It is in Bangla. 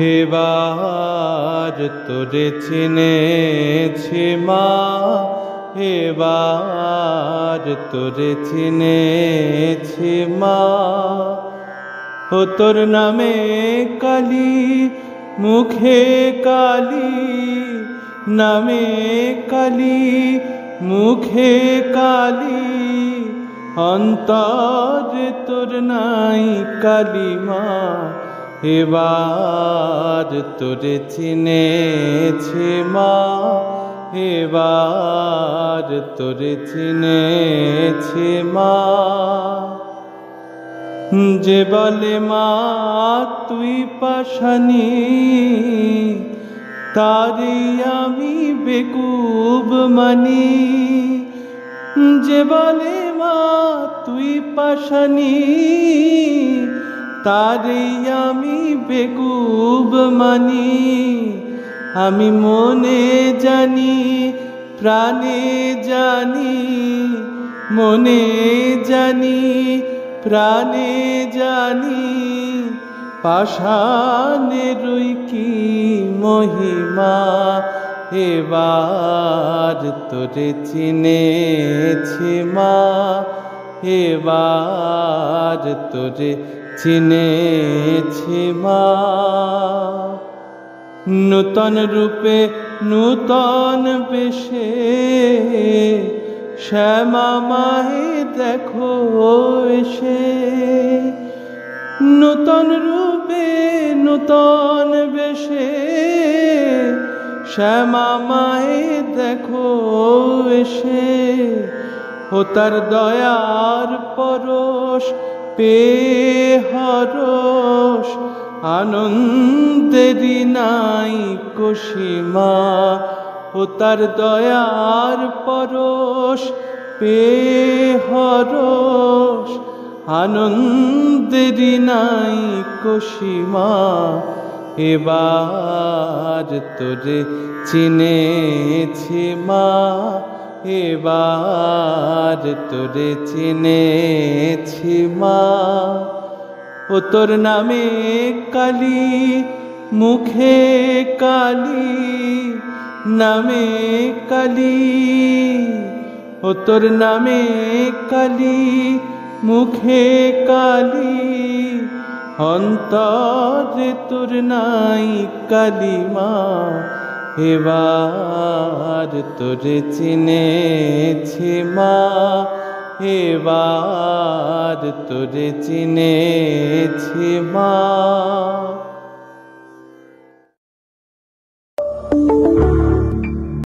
এবার তোরে চিনেছি মা, এবার তোরে চিনেছি মা। ও তোর নামে কালি, মুখে কালি, নামে কালি, মুখে কালি, অন্তরে তোর নাই কালিমা। এবার তোরে চিনেছি মা, এবার তোরে চিনেছি মা। যে বলে মা তুই পাশানি, তারি আমি বেকুব মানি। যে বলে মা তুই পাশানি, তারি আমি বেকুব মানি। আমি মনে জানি প্রাণে জানি, মনে জানি প্রাণে জানি, পাষাণেরই কি মহিমা। এবার তোরে চিনেছি মা, এবার তোরে চিনেছি মা। নূতন রূপে নূতন বেশে শ্যামা মায়ে দেখো এসে। নূতন রূপে নূতন বেশে শ্যামা মায়ে দেখো এসে। ও তার দয়ার পরশ পেয়ে হরস, আনন্দেরই নাই সীমা। ও তার দয়ার পরশ পেয়ে হরস, আনন্দেরই নাই সীমা। এবার তোরে চিনেছি মা, এবার তোরে চিনেছি মা। ও তোর নামে কালি, মুখে কালি, নামে কালি। ও তোর নামে কালি, মুখে কালি, অন্তরে তোর নাই কালিমা। এবার তোরে চিনেছি মা, এবার তোরে চিনেছি মা।